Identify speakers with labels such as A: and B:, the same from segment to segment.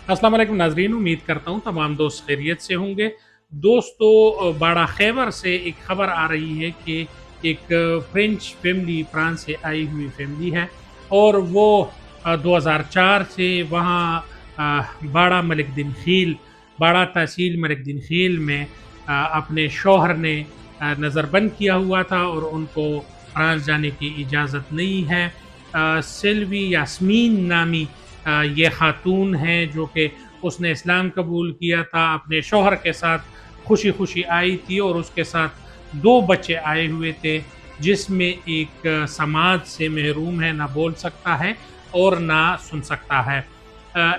A: अस्सलाम वालेकुम नाज़रीन, उम्मीद करता हूँ तमाम दोस्त खैरियत से होंगे। दोस्तों, बाड़ा खैबर से एक ख़बर आ रही है कि एक फ्रेंच फैमिली, फ्रांस से आई हुई फैमिली है और वो 2004 से वहाँ बाड़ा मलिक दिन खील, बाड़ा तहसील मलिक दिन खील में अपने शौहर ने नज़रबंद किया हुआ था और उनको फ्रांस जाने की इजाज़त नहीं है। सिल्वी यास्मीन नामी ये ख़ातून हैं जो कि उसने इस्लाम कबूल किया था, अपने शौहर के साथ खुशी-खुशी आई थी और उसके साथ 2 बच्चे आए हुए थे, जिसमें एक समाज से महरूम है, ना बोल सकता है और ना सुन सकता है।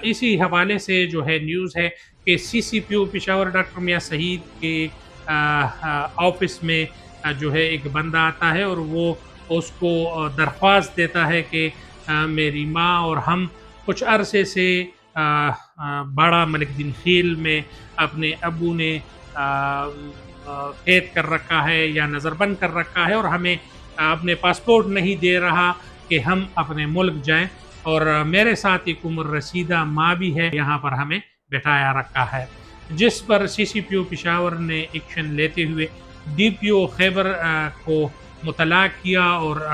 A: इसी हवाले से जो है न्यूज़ है कि सीसीपीओ पेशावर डॉक्टर मियां सईद के ऑफ़िस में जो है एक बंदा आता है और वो उसको दरख्वास्त देता है कि मेरी माँ और हम कुछ अरसे से बाड़ा मलिक दिन खील में अपने अब्बू ने कैद कर रखा है या नज़रबंद कर रखा है और हमें अपने पासपोर्ट नहीं दे रहा कि हम अपने मुल्क जाएं और मेरे साथ एक उम्र रसीदा माँ भी है, यहाँ पर हमें बैठाया रखा है। जिस पर सीसीपीओ पेशावर ने एक्शन लेते हुए डीपीओ खैबर को मुतला किया और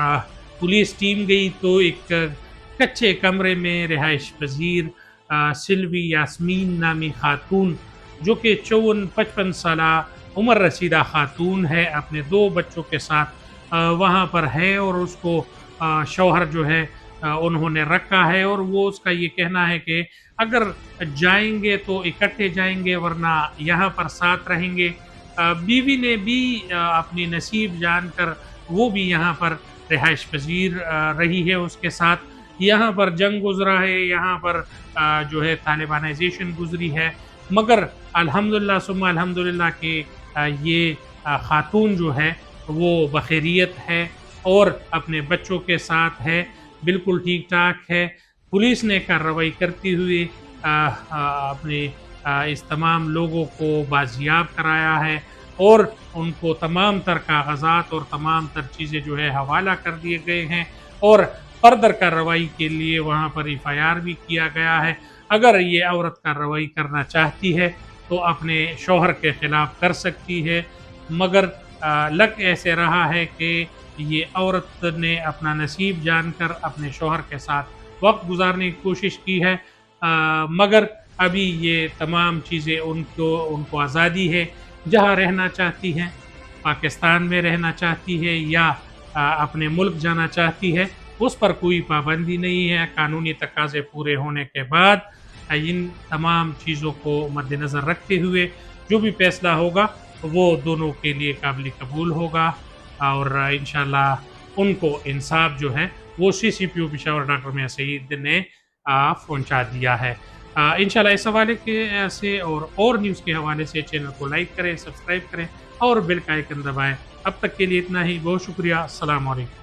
A: पुलिस टीम गई तो एक कच्चे कमरे में रिहाइश पजीर सिल्वी यास्मीन नामी खातून जो कि 54-55 साला उम्र रसीदा खातून है, अपने 2 बच्चों के साथ वहाँ पर है और उसको शौहर जो है उन्होंने रखा है और वो उसका ये कहना है कि अगर जाएंगे तो इकट्ठे जाएंगे वरना यहाँ पर साथ रहेंगे। बीवी ने भी अपनी नसीब जानकर वो भी यहाँ पर रिहाइश पजीर रही है उसके साथ। यहाँ पर जंग गुजरा है, यहाँ पर जो है तालिबानाइजेशन गुजरी है, मगर अल्हम्दुलिल्लाह सुम्मा अल्हम्दुलिल्लाह कि ये खातून जो है वो बखैरियत है और अपने बच्चों के साथ है, बिल्कुल ठीक ठाक है। पुलिस ने कार्रवाई करते हुए अपने इस तमाम लोगों को बाजियाब कराया है और उनको तमाम तर कागजात और तमाम तर चीज़ें जो है हवाला कर दिए गए हैं और फर्दर कार्रवाई के लिए वहाँ पर एफआईआर भी किया गया है। अगर ये औरत कार्रवाई करना चाहती है तो अपने शौहर के ख़िलाफ़ कर सकती है, मगर लग ऐसे रहा है कि ये औरत ने अपना नसीब जानकर अपने शौहर के साथ वक्त गुजारने की कोशिश की है, मगर अभी ये तमाम चीज़ें उनको आज़ादी है, जहाँ रहना चाहती हैं, पाकिस्तान में रहना चाहती है या अपने मुल्क जाना चाहती है, उस पर कोई पाबंदी नहीं है। कानूनी तकाज़े पूरे होने के बाद इन तमाम चीज़ों को मद्देनज़र रखते हुए जो भी फ़ैसला होगा वो दोनों के लिए काबिल कबूल होगा और इंशाअल्लाह उनको इंसाफ जो है वो सीसीपीओ पेशावर डॉक्टर मियां सईद ने पहुँचा दिया है। इंशाअल्लाह इस हवाले के से और न्यूज़ के हवाले से चैनल को लाइक करें, सब्सक्राइब करें और बेल का आइकन दबाएँ। अब तक के लिए इतना ही, बहुत शुक्रिया। अस्सलाम वालेकुम।